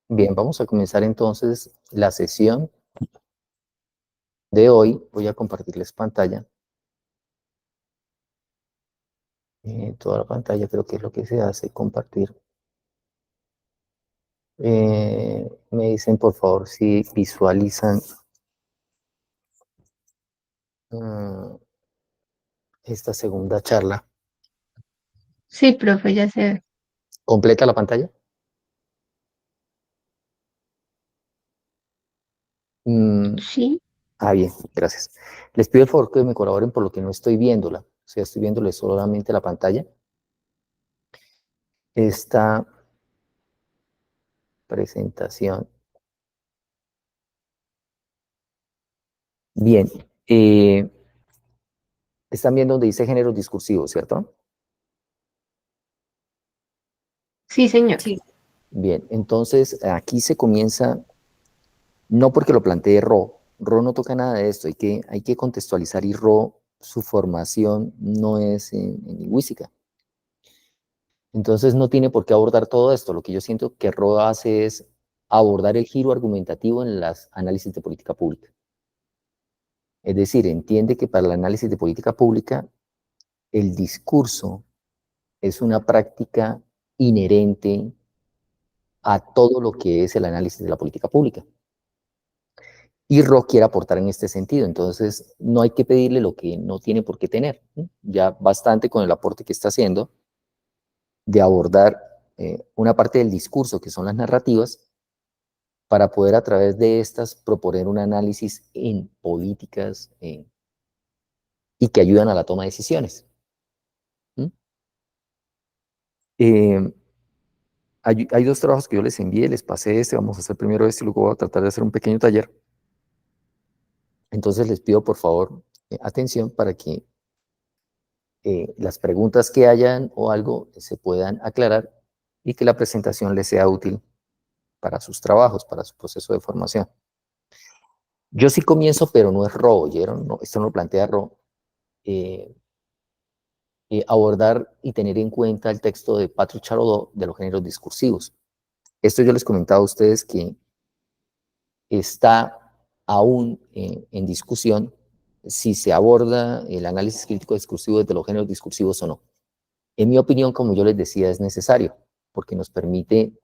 Bien, vamos a comenzar entonces la sesión de hoy. Voy a compartirles pantalla. Toda la pantalla creo que es lo que se hace, compartir. Me dicen por favor si visualizan mm, esta segunda charla. Sí, profe, ya se ve. ¿Completa la pantalla? Mm, Sí, bien, gracias. Les pido el favor que me colaboren por lo que no estoy viéndola. O sea, estoy viéndole solamente la pantalla. Esta presentación. Bien, están viendo donde dice géneros discursivos, ¿cierto? sí, señor. Sí. Bien, entonces aquí se comienza, no porque lo plantee Ro no toca nada de esto, hay que contextualizar y su formación no es en lingüística. Entonces no tiene por qué abordar todo esto. Lo que yo siento que Ro hace es abordar el giro argumentativo en las análisis de política pública. Es decir, entiende que para el análisis de política pública el discurso es una práctica inherente a todo lo que es el análisis de la política pública. Y Rock quiere aportar en este sentido. Entonces, no hay que pedirle lo que no tiene por qué tener. ¿Sí? Ya bastante con el aporte que está haciendo de abordar una parte del discurso, que son las narrativas, para poder a través de estas proponer un análisis en políticas y que ayudan a la toma de decisiones. ¿Sí? Eh, hay dos trabajos que yo les envié, les pasé este, vamos a hacer primero este y luego voy a tratar de hacer un pequeño taller. Entonces les pido por favor atención para que las preguntas que hayan o algo se puedan aclarar y que la presentación les sea útil para sus trabajos, para su proceso de formación. Yo sí comienzo, pero no es Ro, ¿oyeron? No, esto no lo plantea Ro. Eh, Abordar y tener en cuenta el texto de Patrick Charodot de los géneros discursivos. Esto yo les comentaba a ustedes que está aún en discusión si se aborda el análisis crítico discursivo desde los géneros discursivos o no. En mi opinión, como yo les decía, es necesario, porque nos permite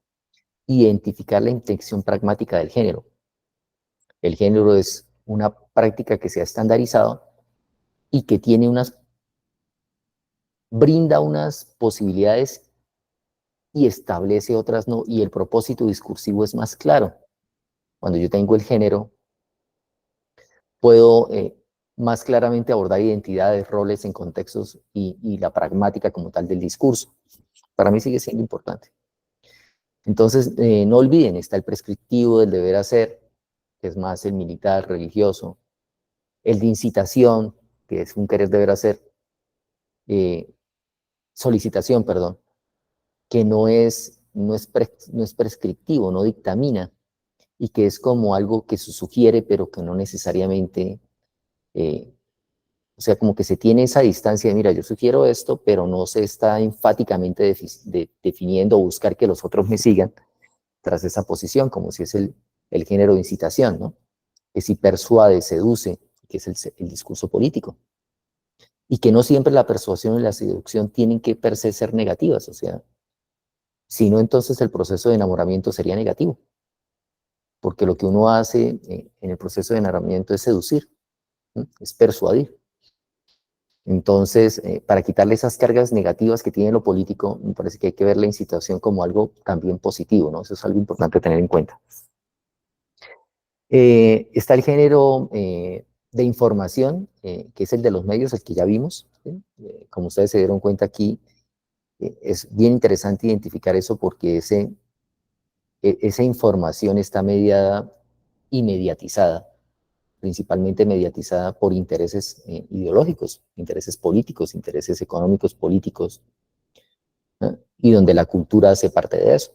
identificar la intención pragmática del género. El género es una práctica que se ha estandarizado y que tiene brinda unas posibilidades y establece otras no, y el propósito discursivo es más claro. Cuando yo tengo el género, puedo más claramente abordar identidades, roles en contextos y la pragmática como tal del discurso. Para mí sigue siendo importante. Entonces, no olviden, está el prescriptivo del deber hacer, que es más el militar, religioso, el de incitación, que es un querer deber hacer, eh, solicitación, perdón, que no es prescriptivo, no dictamina, y que es como algo que se sugiere, pero que no necesariamente, eh, o sea, como que se tiene esa distancia de, mira, yo sugiero esto, pero no se está enfáticamente definiendo o buscar que los otros me sigan tras esa posición, como si es el género de incitación, ¿no? Que si persuade, seduce, que es el discurso político. Y que no siempre la persuasión y la seducción tienen que per se ser negativas, o sea, si no, entonces el proceso de enamoramiento sería negativo, porque lo que uno hace en el proceso de enamoramiento es seducir, ¿sí? Es persuadir. Entonces, para quitarle esas cargas negativas que tiene lo político, me parece que hay que ver la incitación como algo también positivo, ¿no? Eso es algo importante tener en cuenta. Está el género de información, que es el de los medios, el que ya vimos. ¿Sí? Como ustedes se dieron cuenta aquí, es bien interesante identificar eso porque esa información está mediada y mediatizada, principalmente mediatizada por intereses ideológicos, intereses políticos, intereses económicos, políticos, ¿no? Y donde la cultura hace parte de eso.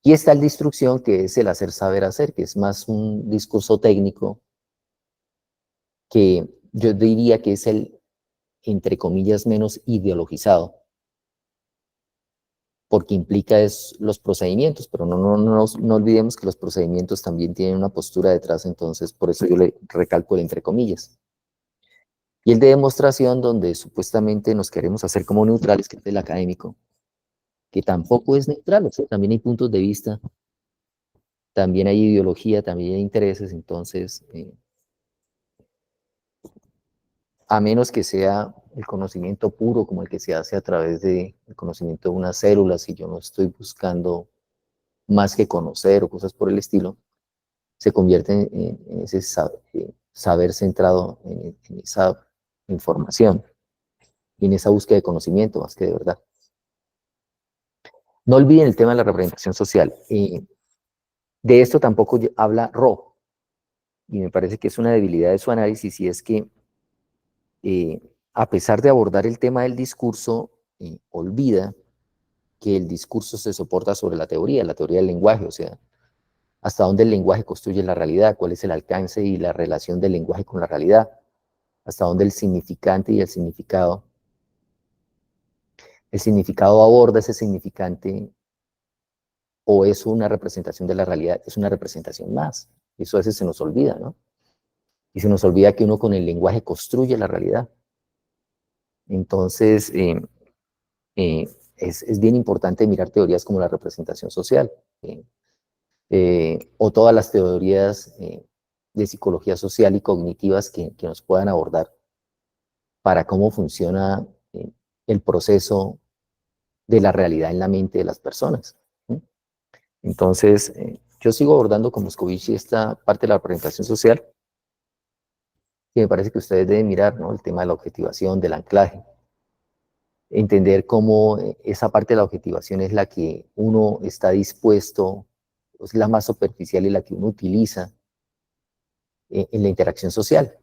Y está el de instrucción, que es el hacer saber hacer, que es más un discurso técnico que yo diría que es el, entre comillas, menos ideologizado. porque implica los procedimientos, pero no olvidemos que los procedimientos también tienen una postura detrás, entonces por eso yo le recalco el entre comillas. Y el de demostración, donde supuestamente nos queremos hacer como neutrales, que es el académico, que tampoco es neutral, o sea, también hay puntos de vista, también hay ideología, también hay intereses, entonces, a menos que sea el conocimiento puro, como el que se hace a través del conocimiento de unas células, y yo no estoy buscando más que conocer o cosas por el estilo, se convierte en ese saber centrado en esa información y en esa búsqueda de conocimiento más que de verdad. No olviden el tema de la representación social. De esto tampoco habla Ro, y me parece que es una debilidad de su análisis, y es que a pesar de abordar el tema del discurso, olvida que el discurso se soporta sobre la teoría del lenguaje, o sea, hasta dónde el lenguaje construye la realidad, cuál es el alcance y la relación del lenguaje con la realidad, hasta dónde el significante y el significado aborda ese significante o es una representación de la realidad, es una representación más. Eso a veces se nos olvida, ¿no? Y se nos olvida que uno con el lenguaje construye la realidad. Entonces, es bien importante mirar teorías como la representación social, o todas las teorías de psicología social y cognitivas que nos puedan abordar para cómo funciona el proceso de la realidad en la mente de las personas. ¿Sí? Entonces, yo sigo abordando con Moscovici esta parte de la representación social, que me parece que ustedes deben mirar, ¿no? El tema de la objetivación, del anclaje, entender cómo esa parte de la objetivación es la que uno está dispuesto, es la más superficial y la que uno utiliza en la interacción social.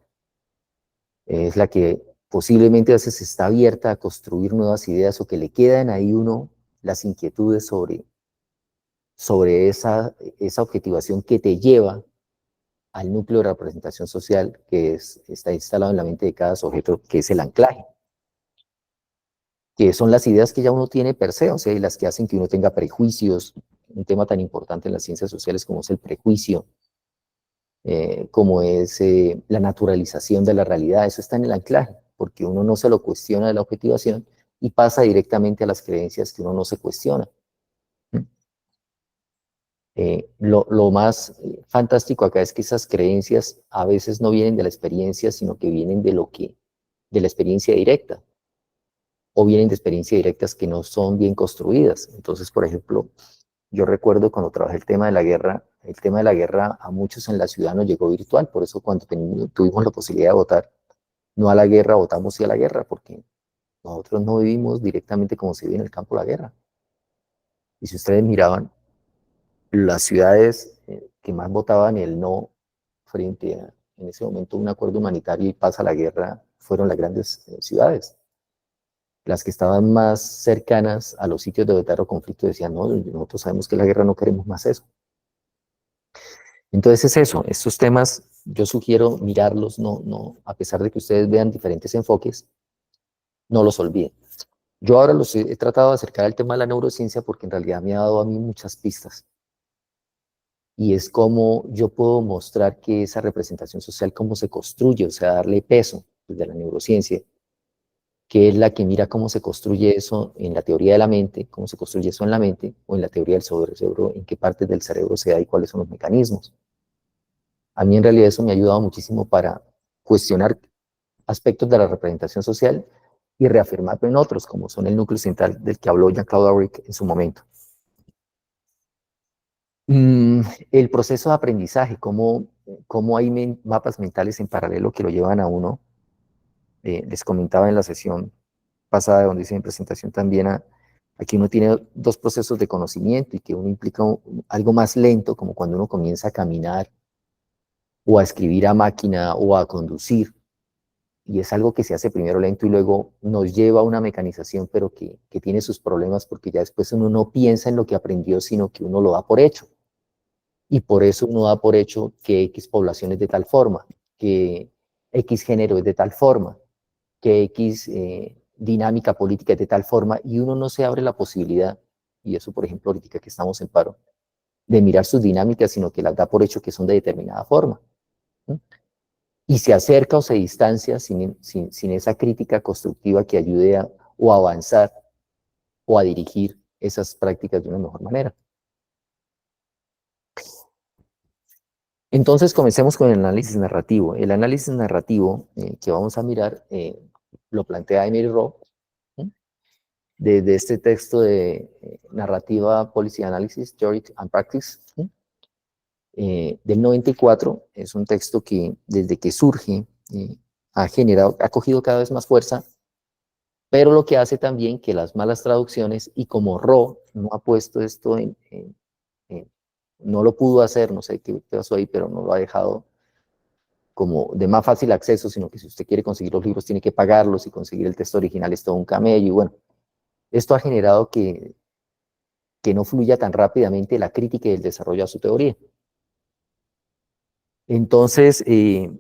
Es la que posiblemente a veces está abierta a construir nuevas ideas o que le quedan ahí uno las inquietudes sobre esa objetivación que te lleva al núcleo de la representación social que está instalado en la mente de cada sujeto, que es el anclaje, que son las ideas que ya uno tiene per se, o sea, y las que hacen que uno tenga prejuicios, un tema tan importante en las ciencias sociales como es el prejuicio, como es la naturalización de la realidad, eso está en el anclaje, porque uno no se lo cuestiona de la objetivación y pasa directamente a las creencias que uno no se cuestiona. Lo más fantástico acá es que esas creencias a veces no vienen de la experiencia, sino que vienen de la experiencia directa, o vienen de experiencias directas que no son bien construidas. Entonces, por ejemplo, yo recuerdo cuando trabajé el tema de la guerra a muchos en la ciudad nos llegó virtual, por eso cuando tuvimos la posibilidad de votar, no a la guerra, votamos sí a la guerra, porque nosotros no vivimos directamente como se vive en el campo de la guerra. Y si ustedes miraban, las ciudades que más votaban el no frente a, en ese momento, un acuerdo humanitario y pasa la guerra, fueron las grandes ciudades. Las que estaban más cercanas a los sitios de verdadero conflicto decían, no, nosotros sabemos que la guerra no queremos más eso. Entonces es eso, estos temas yo sugiero mirarlos, a pesar de que ustedes vean diferentes enfoques, no los olviden. Yo ahora los he tratado de acercar al tema de la neurociencia porque en realidad me ha dado a mí muchas pistas. Y es como yo puedo mostrar que esa representación social, cómo se construye, o sea, darle peso desde la neurociencia, que es la que mira cómo se construye eso en la teoría de la mente, cómo se construye eso en la mente, o en la teoría del cerebro, en qué partes del cerebro se da y cuáles son los mecanismos. A mí en realidad eso me ha ayudado muchísimo para cuestionar aspectos de la representación social y reafirmarlo en otros, como son el núcleo central del que habló Jean-Claude Auric en su momento. El proceso de aprendizaje, cómo hay mapas mentales en paralelo que lo llevan a uno. Les comentaba en la sesión pasada, donde hice mi presentación también, aquí uno tiene dos procesos de conocimiento y que uno implica algo más lento, como cuando uno comienza a caminar o a escribir a máquina o a conducir. Y es algo que se hace primero lento y luego nos lleva a una mecanización, pero que tiene sus problemas porque ya después uno no piensa en lo que aprendió, sino que uno lo da por hecho. Y por eso uno da por hecho que X población es de tal forma, que X género es de tal forma, que X dinámica política es de tal forma, y uno no se abre la posibilidad y eso, por ejemplo, ahorita que estamos en paro, de mirar sus dinámicas, sino que las da por hecho que son de determinada forma. ¿Sí? Y se acerca o se distancia sin esa crítica constructiva que ayude a o a avanzar o a dirigir esas prácticas de una mejor manera. Entonces, comencemos con el análisis narrativo. El análisis narrativo que vamos a mirar lo plantea Emily Rowe, ¿sí? Desde este texto de Narrativa, Policy Analysis, Theory and Practice, ¿sí? Del 94. Es un texto que desde que surge ha cogido cada vez más fuerza, pero lo que hace también que las malas traducciones, y como Rowe no ha puesto esto no lo pudo hacer, no sé qué pasó ahí, pero no lo ha dejado como de más fácil acceso, sino que si usted quiere conseguir los libros tiene que pagarlos y conseguir el texto original es todo un camello. Y bueno, esto ha generado que no fluya tan rápidamente la crítica y el desarrollo a su teoría. Entonces, hay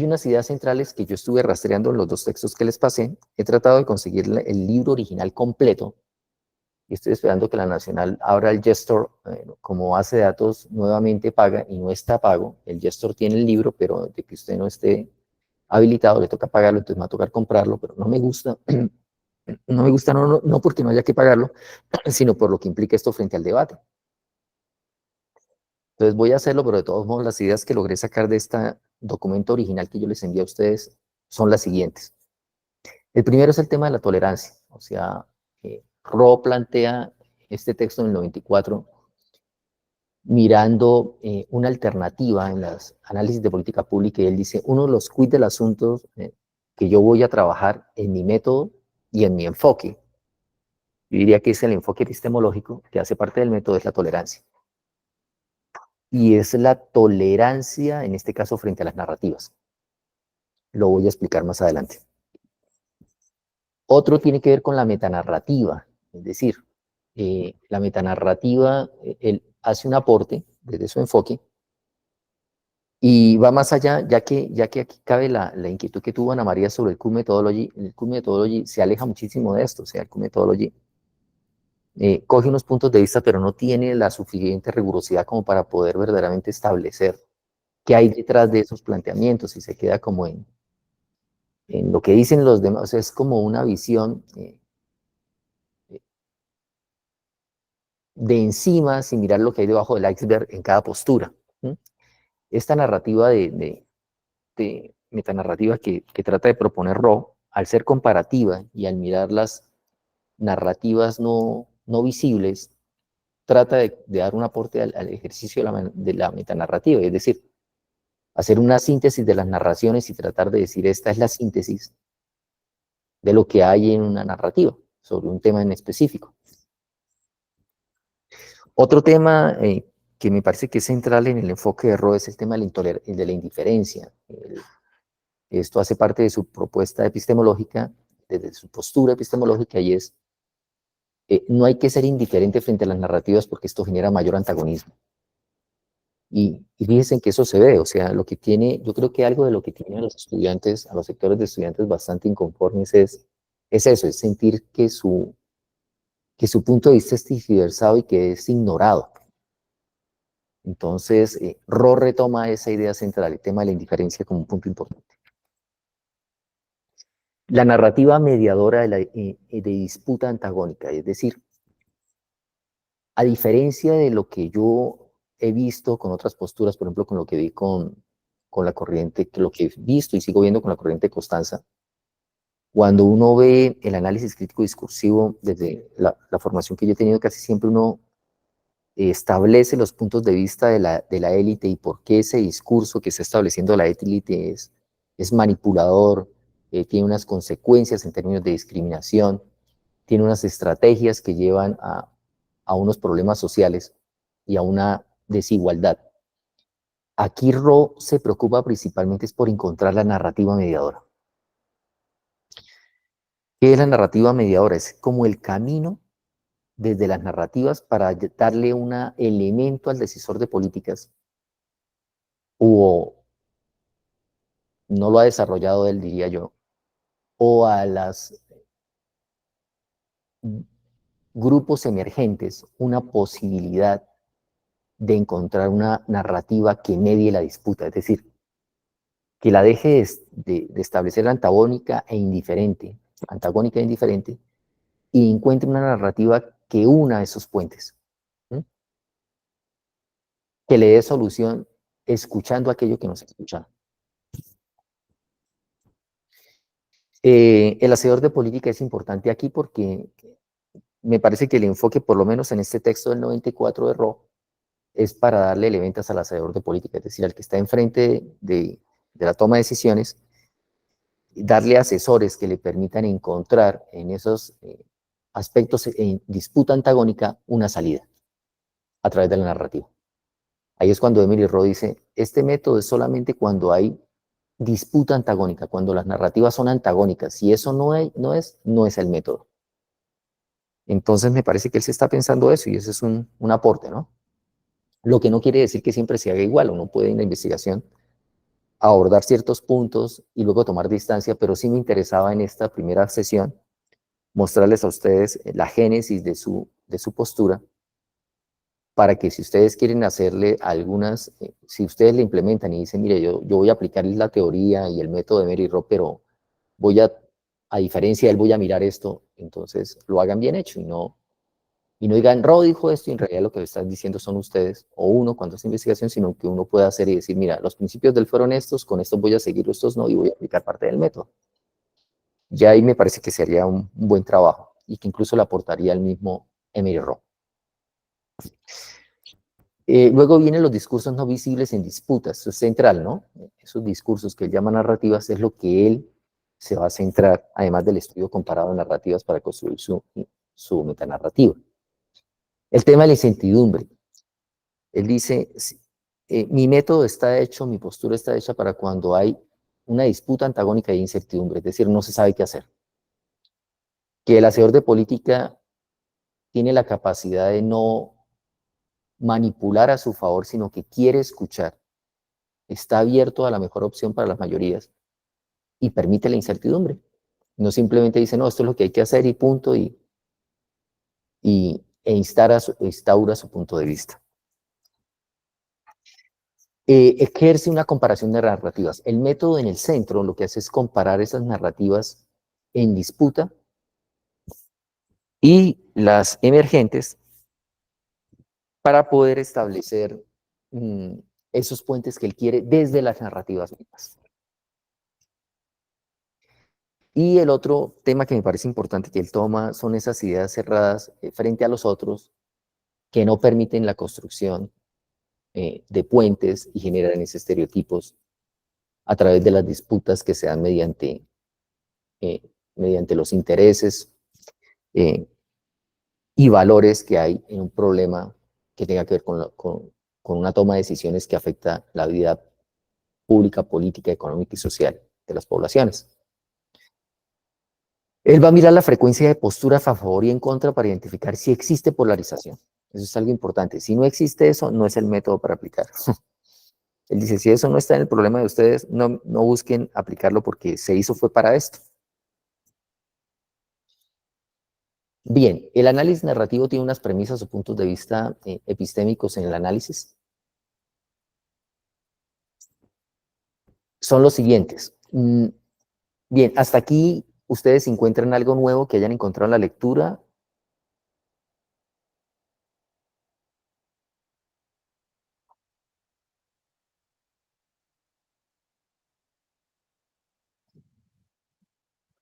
unas ideas centrales que yo estuve rastreando en los dos textos que les pasé. He tratado de conseguir el libro original completo y estoy esperando que la Nacional abra el Gestor como base de datos nuevamente paga y no está pago. El Gestor tiene el libro, pero de que usted no esté habilitado le toca pagarlo, entonces me va a tocar comprarlo, pero no me gusta. No me gusta no porque no haya que pagarlo, sino por lo que implica esto frente al debate. Entonces voy a hacerlo, pero de todos modos las ideas que logré sacar de este documento original que yo les envié a ustedes son las siguientes. El primero es el tema de la tolerancia, o sea, Rowe plantea este texto en el 94 mirando una alternativa en los análisis de política pública y él dice, uno de los quid del asunto que yo voy a trabajar en mi método y en mi enfoque, yo diría que es el enfoque epistemológico que hace parte del método, es la tolerancia. Y es la tolerancia, en este caso, frente a las narrativas. Lo voy a explicar más adelante. Otro tiene que ver con la metanarrativa, es decir, la metanarrativa, él hace un aporte desde su enfoque y va más allá, ya que aquí cabe la inquietud que tuvo Ana María sobre el Q-Methodology. El Q-Methodology se aleja muchísimo de esto, o sea, el Q-Methodology coge unos puntos de vista, pero no tiene la suficiente rigurosidad como para poder verdaderamente establecer qué hay detrás de esos planteamientos y se queda como en lo que dicen los demás, o sea, es como una visión de encima sin mirar lo que hay debajo del iceberg en cada postura. ¿Sí? Esta narrativa de metanarrativa que trata de proponer Rowe, al ser comparativa y al mirar las narrativas no visibles, trata de dar un aporte al ejercicio de la metanarrativa, es decir, hacer una síntesis de las narraciones y tratar de decir esta es la síntesis de lo que hay en una narrativa sobre un tema en específico. Otro tema que me parece que es central en el enfoque de Rowe es el tema de la indiferencia. Esto hace parte de su propuesta epistemológica, desde su postura epistemológica, y es, no hay que ser indiferente frente a las narrativas porque esto genera mayor antagonismo. Y fíjense que eso se ve, o sea, lo que tiene, yo creo que algo de lo que tiene a los estudiantes, a los sectores de estudiantes bastante inconformes es eso, es sentir que su punto de vista es tergiversado y que es ignorado. Entonces, Rowe retoma esa idea central, el tema de la indiferencia como un punto importante. La narrativa mediadora de disputa antagónica, es decir, a diferencia de lo que yo he visto con otras posturas, por ejemplo, con lo que vi con la corriente, lo que he visto y sigo viendo con la corriente de Constanza, cuando uno ve el análisis crítico discursivo desde la formación que yo he tenido, casi siempre uno establece los puntos de vista de la élite y por qué ese discurso que está estableciendo la élite es manipulador, tiene unas consecuencias en términos de discriminación, tiene unas estrategias que llevan a unos problemas sociales y a una desigualdad. Aquí Rowe se preocupa principalmente es por encontrar la narrativa mediadora. ¿Qué es la narrativa mediadora? Es como el camino desde las narrativas para darle un elemento al decisor de políticas o no lo ha desarrollado él, diría yo, o a las grupos emergentes una posibilidad de encontrar una narrativa que medie la disputa, es decir, que la deje de establecer antagónica e indiferente, y encuentre una narrativa que una esos puentes, ¿sí? Que le dé solución escuchando aquello que no se escucha. El hacedor de política es importante aquí porque me parece que el enfoque, por lo menos en este texto del 94 de Roe, es para darle elementos al hacedor de política, es decir, al que está enfrente de la toma de decisiones, darle asesores que le permitan encontrar en esos aspectos en disputa antagónica una salida a través de la narrativa. Ahí es cuando Emily Roe dice, este método es solamente cuando hay disputa antagónica, cuando las narrativas son antagónicas. Si eso no es el método. Entonces me parece que él se está pensando eso y ese es un aporte, ¿no? Lo que no quiere decir que siempre se haga igual, uno puede en la investigación abordar ciertos puntos y luego tomar distancia, pero sí me interesaba en esta primera sesión mostrarles a ustedes la génesis de su postura para que si ustedes quieren hacerle algunas, si ustedes le implementan y dicen, mire, yo voy a aplicar la teoría y el método de Mary Rowe, pero voy a diferencia de él, voy a mirar esto, entonces lo hagan bien hecho y no digan, Rowe dijo esto y en realidad lo que están diciendo son ustedes o uno cuando hace investigación, sino que uno pueda hacer y decir, mira, los principios del fueron estos, con estos voy a seguir, estos no, y voy a aplicar parte del método. Ya ahí me parece que sería un buen trabajo y que incluso le aportaría el mismo Emily Rowe. Luego vienen los discursos no visibles en disputas, eso es central, ¿no? Esos discursos que él llama narrativas es lo que él se va a centrar, además del estudio comparado de narrativas para construir su metanarrativa. El tema de la incertidumbre. Él dice, mi método está hecho, mi postura está hecha para cuando hay una disputa antagónica y incertidumbre, es decir, no se sabe qué hacer. Que el hacedor de política tiene la capacidad de no manipular a su favor, sino que quiere escuchar, está abierto a la mejor opción para las mayorías y permite la incertidumbre. No simplemente dice, no, esto es lo que hay que hacer y punto, instaura su punto de vista. Ejerce una comparación de narrativas. El método en el centro lo que hace es comparar esas narrativas en disputa y las emergentes para poder establecer esos puentes que él quiere desde las narrativas mismas. Y el otro tema que me parece importante que él toma son esas ideas cerradas frente a los otros que no permiten la construcción de puentes y generan esos estereotipos a través de las disputas que se dan mediante los intereses y valores que hay en un problema que tenga que ver con una toma de decisiones que afecta la vida pública, política, económica y social de las poblaciones. Él va a mirar la frecuencia de posturas a favor y en contra para identificar si existe polarización. Eso es algo importante. Si no existe eso, no es el método para aplicar. Él dice, si eso no está en el problema de ustedes, no busquen aplicarlo porque se hizo fue para esto. Bien, el análisis narrativo tiene unas premisas o puntos de vista epistémicos en el análisis. Son los siguientes. Bien, hasta aquí ustedes encuentran algo nuevo que hayan encontrado en la lectura.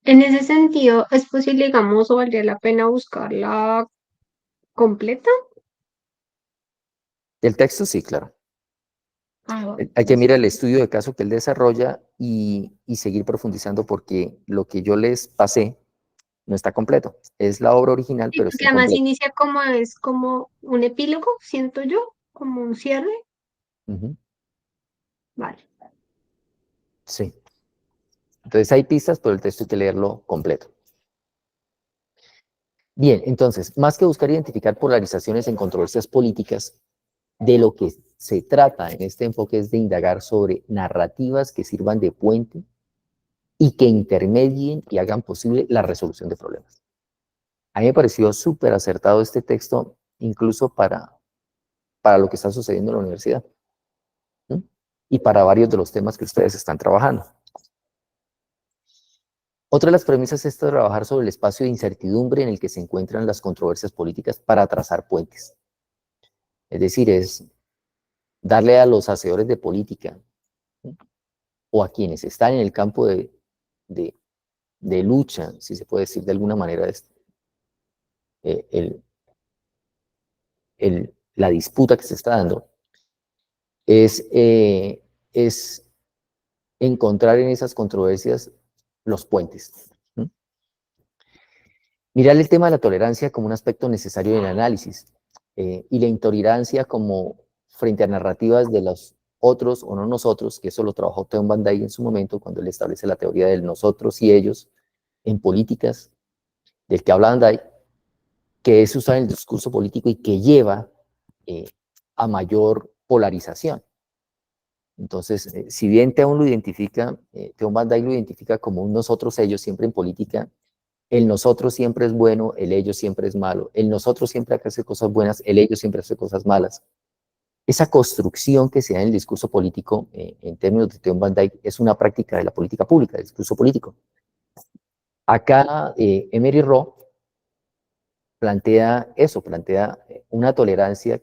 En ese sentido, ¿es posible, digamos, o valdría la pena buscarla completa? El texto sí, claro. Ah, Hay que pues, mirar el estudio de caso que él desarrolla y seguir profundizando porque lo que yo les pasé no está completo. Es la obra original, sí, pero está porque además incompleta. inicia como es como un epílogo, siento yo, como un cierre. Ujú. Vale. Sí. Entonces hay pistas, pero el texto hay que leerlo completo. Bien, entonces, más que buscar identificar polarizaciones en controversias políticas, de lo que se trata en este enfoque es de indagar sobre narrativas que sirvan de puente y que intermedien y hagan posible la resolución de problemas. A mí me pareció súper acertado este texto, incluso para lo que está sucediendo en la universidad, ¿sí? Y para varios de los temas que ustedes están trabajando. Otra de las premisas es trabajar sobre el espacio de incertidumbre en el que se encuentran las controversias políticas para trazar puentes. Es decir, es darle a los hacedores de política, ¿sí? O a quienes están en el campo de, de lucha, si se puede decir de alguna manera, eh, el, la disputa que se está dando, es encontrar en esas controversias los puentes. ¿Sí? Mirar el tema de la tolerancia como un aspecto necesario del análisis y la intolerancia como frente a narrativas de los otros o no nosotros, que eso lo trabajó Theo Van Dyke en su momento cuando él establece la teoría del nosotros y ellos en políticas, del que habla Van Dyke, que es usar el discurso político y que lleva a mayor polarización. Entonces, si bien Theo lo identifica, Theo Van Dyke lo identifica como un nosotros ellos siempre en política, el nosotros siempre es bueno, el ellos siempre es malo, el nosotros siempre hace cosas buenas, el ellos siempre hace cosas malas. Esa construcción que se da en el discurso político, en términos de Theo Van Dyke, es una práctica de la política pública, del discurso político. Acá, Emery Rowe plantea eso, plantea una tolerancia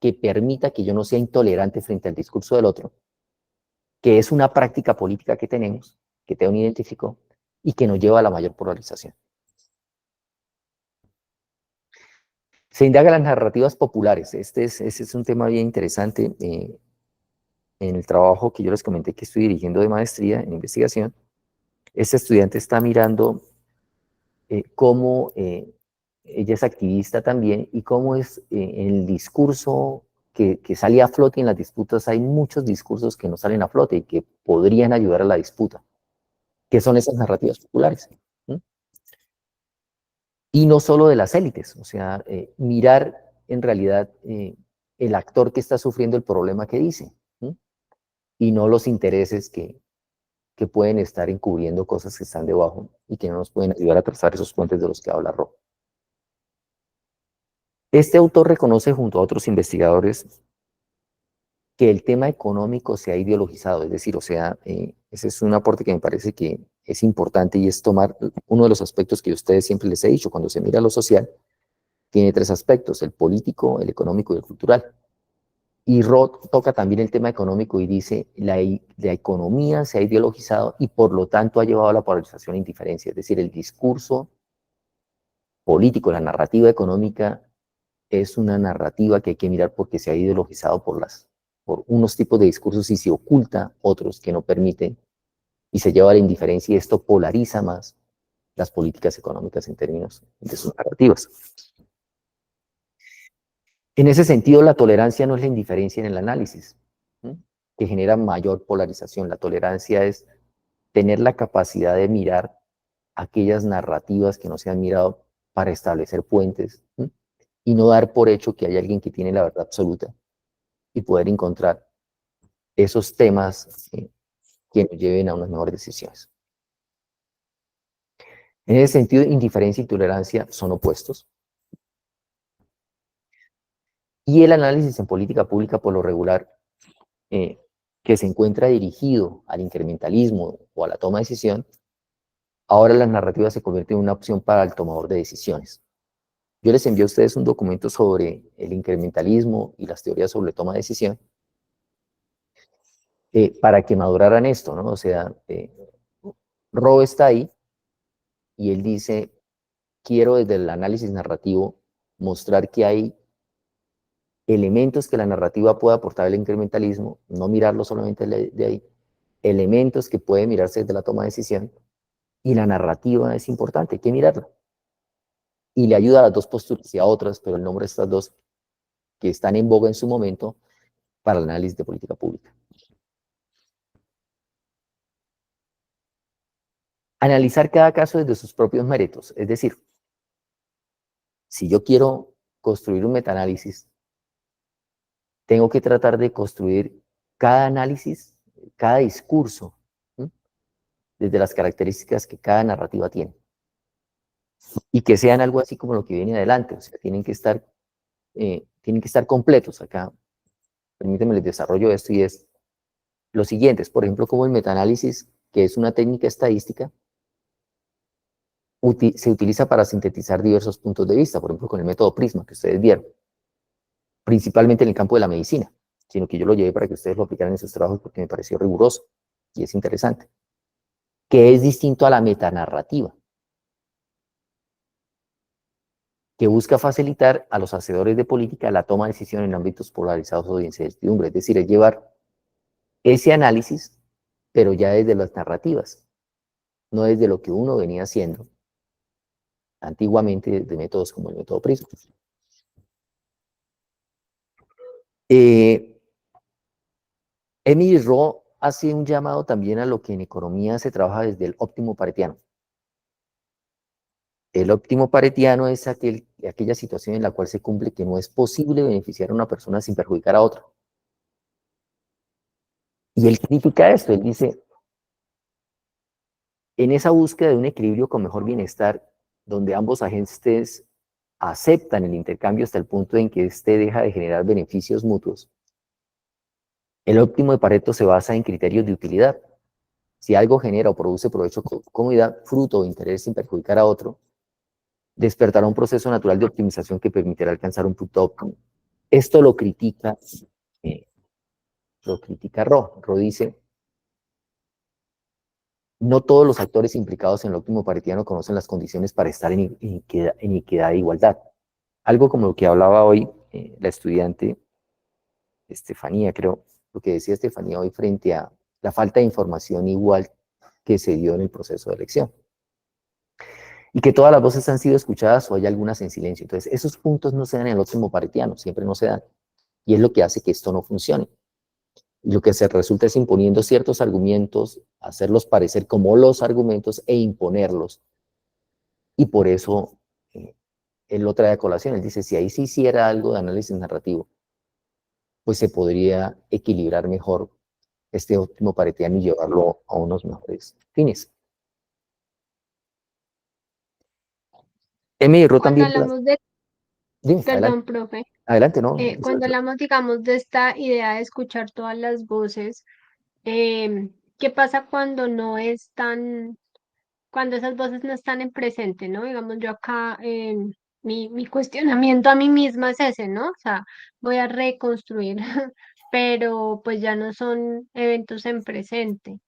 que permita que yo no sea intolerante frente al discurso del otro, que es una práctica política que tenemos, que Theo identificó, y que nos lleva a la mayor polarización. Se indaga las narrativas populares. Este es un tema bien interesante en el trabajo que yo les comenté que estoy dirigiendo de maestría en investigación. Este estudiante está mirando cómo ella es activista también y cómo es el discurso que sale a flote en las disputas. Hay muchos discursos que no salen a flote y que podrían ayudar a la disputa, que son esas narrativas populares. ¿Sí? Y no solo de las élites, o sea, mirar en realidad el actor que está sufriendo el problema que dice, ¿sí? Y no los intereses que pueden estar encubriendo cosas que están debajo y que no nos pueden ayudar a trazar esos puentes de los que habla Rob. Este autor reconoce junto a otros investigadores que el tema económico se ha ideologizado, es decir, o sea, ese es un aporte que me parece que es importante y es tomar uno de los aspectos que a ustedes siempre les he dicho, cuando se mira lo social, tiene tres aspectos, el político, el económico y el cultural. Y Roth toca también el tema económico y dice, la economía se ha ideologizado y por lo tanto ha llevado a la polarización e indiferencia, es decir, el discurso político, la narrativa económica es una narrativa que hay que mirar porque se ha ideologizado por unos tipos de discursos y se oculta otros que no permiten y se lleva a la indiferencia y esto polariza más las políticas económicas en términos de sus narrativas. En ese sentido, la tolerancia no es la indiferencia en el análisis, ¿sí? Que genera mayor polarización. La tolerancia es tener la capacidad de mirar aquellas narrativas que no se han mirado para establecer puentes, ¿sí? Y no dar por hecho que hay alguien que tiene la verdad absoluta y poder encontrar esos temas que nos lleven a unas mejores decisiones. En ese sentido, indiferencia y tolerancia son opuestos. Y el análisis en política pública, por lo regular, eh, que se encuentra dirigido al incrementalismo o a la toma de decisión, ahora la narrativa se convierte en una opción para el tomador de decisiones. Yo les envío a ustedes un documento sobre el incrementalismo y las teorías sobre toma de decisión para que maduraran esto, ¿no? O sea, Rowe está ahí y él dice, quiero desde el análisis narrativo mostrar que hay elementos que la narrativa puede aportar al incrementalismo, no mirarlo solamente de ahí, elementos que puede mirarse desde la toma de decisión, y la narrativa es importante, hay que mirarla. Y le ayuda a las dos posturas y a otras, pero el nombre de estas dos que están en boga en su momento para el análisis de política pública. Analizar cada caso desde sus propios méritos, es decir, si yo quiero construir un metaanálisis, tengo que tratar de construir cada análisis, cada discurso, ¿sí? Desde las características que cada narrativa tiene. y que sean algo así como lo que viene adelante, o sea, tienen que estar completos acá. Permítanme les desarrollo esto y es lo siguiente, es, por ejemplo, como el metaanálisis, que es una técnica estadística, se utiliza para sintetizar diversos puntos de vista, por ejemplo, con el método Prisma que ustedes vieron, principalmente en el campo de la medicina, sino que yo lo llevé para que ustedes lo aplicaran en sus trabajos porque me pareció riguroso y es interesante, que es distinto a la metanarrativa, que busca facilitar a los hacedores de política la toma de decisión en ámbitos polarizados o de incertidumbre, es decir, es llevar ese análisis, pero ya desde las narrativas, no desde lo que uno venía haciendo antiguamente de métodos como el método Prisma. Emily Rowe hace un llamado también a lo que en economía se trabaja desde el óptimo paretiano. El óptimo paretiano es aquella situación en la cual se cumple que no es posible beneficiar a una persona sin perjudicar a otra. Y él critica esto, él dice, en esa búsqueda de un equilibrio con mejor bienestar, donde ambos agentes aceptan el intercambio hasta el punto en que éste deja de generar beneficios mutuos, el óptimo de Pareto se basa en criterios de utilidad. Si algo genera o produce provecho, comodidad, fruto o interés sin perjudicar a otro, despertará un proceso natural de optimización que permitirá alcanzar un punto óptimo. Esto eh, lo critica Ro. Ro dice, no todos los actores implicados en el óptimo paretiano conocen las condiciones para estar en equidad e igualdad. Algo como lo que hablaba hoy la estudiante Estefanía, creo, lo que decía Estefanía hoy frente a la falta de información igual que se dio en el proceso de elección. Y que todas las voces han sido escuchadas o hay algunas en silencio. Entonces, esos puntos no se dan en el óptimo paretiano, siempre no se dan. Y es lo que hace que esto no funcione. Y lo que se resulta es imponiendo ciertos argumentos, hacerlos parecer como los argumentos e imponerlos. Y por eso él lo trae a colación. Él dice, si ahí se hiciera algo de análisis narrativo, pues se podría equilibrar mejor este óptimo paretiano y llevarlo a unos mejores fines. M. Roth Cuando también, hablamos de, dime, adelante, perdón, profe, adelante, no. cuando hablamos, digamos, de esta idea de escuchar todas las voces, ¿qué pasa cuando no es tan, cuando esas voces no están en presente, ¿no? Digamos, yo acá, mi cuestionamiento a mí misma es ese, ¿no? O sea, voy a reconstruir, pero pues ya no son eventos en presente.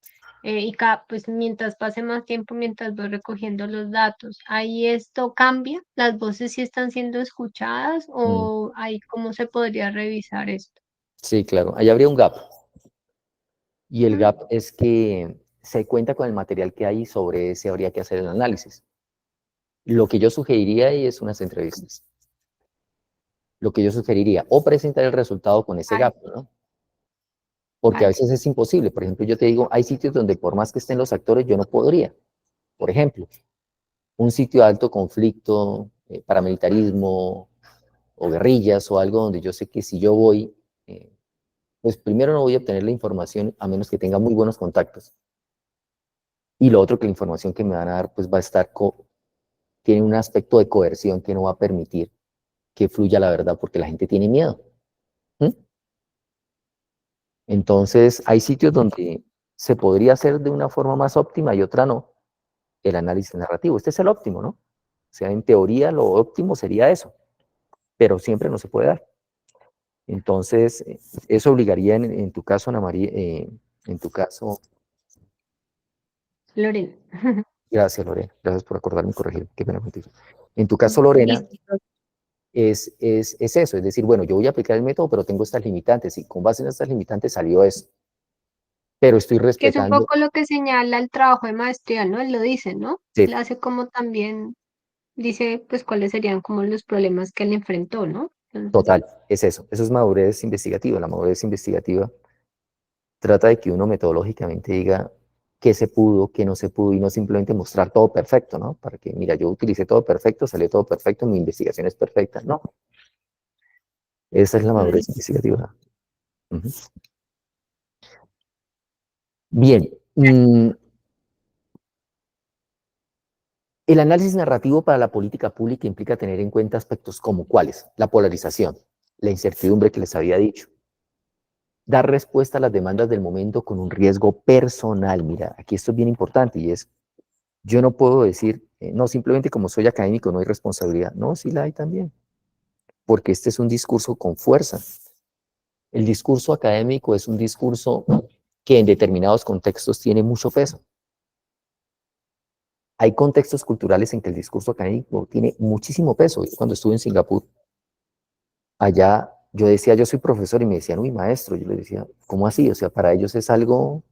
Y pues mientras pase más tiempo, mientras voy recogiendo los datos, ahí esto cambia, las voces sí están siendo escuchadas Mm, o ahí cómo se podría revisar esto. sí, claro, ahí habría un gap. Y el Mm, gap es que se cuenta con el material que hay y sobre ese habría que hacer el análisis. Lo que yo sugeriría ahí es unas entrevistas. Lo que yo sugeriría, o presentar el resultado con ese Vale, gap, ¿no? Porque a vale. veces es imposible. Por ejemplo, yo te digo, hay sitios donde por más que estén los actores, yo no podría. Por ejemplo, un sitio de alto conflicto, paramilitarismo o guerrillas o algo donde yo sé que si yo voy, pues primero no voy a obtener la información a menos que tenga muy buenos contactos. Y lo otro que la información que me van a dar pues va a estar, tiene un aspecto de coerción que no va a permitir que fluya la verdad porque la gente tiene miedo. ¿Mm? Entonces hay sitios donde se podría hacer de una forma más óptima y otra no, el análisis narrativo. Este es el óptimo, ¿no? O sea, en teoría lo óptimo sería eso, pero siempre no se puede dar. Entonces, eso obligaría en tu caso, Ana María, en tu caso, Lorena. gracias Lorena, gracias por acordarme y corregir, qué pena contigo. En tu caso, Lorena, Listo. es eso, es decir, bueno, yo voy a aplicar el método, pero tengo estas limitantes y con base en estas limitantes salió eso, pero estoy Que es un respetando, poco lo que señala el trabajo de maestría, ¿no? Él lo dice, ¿no? Él sí, hace como también, dice, pues, cuáles serían como los problemas que él enfrentó, ¿no? Entonces, total, es eso es madurez investigativa, la madurez investigativa trata de que uno metodológicamente diga qué se pudo, qué no se pudo y no simplemente mostrar todo perfecto, ¿no? Para que, mira, yo utilicé todo perfecto, salió todo perfecto, mi investigación es perfecta, no, esa es la mm, madurez investigativa. Ujú. Bien, El análisis narrativo para la política pública implica tener en cuenta aspectos como cuáles: la polarización, la incertidumbre que les había dicho, dar respuesta a las demandas del momento con un riesgo personal. Mira, aquí esto es bien importante y es, yo no puedo decir, no, simplemente como soy académico no hay responsabilidad. No, sí la hay también, porque este es un discurso con fuerza. El discurso académico es un discurso que en determinados contextos tiene mucho peso. Hay contextos culturales en que el discurso académico tiene muchísimo peso. Yo cuando estuve en Singapur, allá yo decía, yo soy profesor y me decían, uy, maestro. Yo les decía, ¿cómo así? O sea, para ellos es algo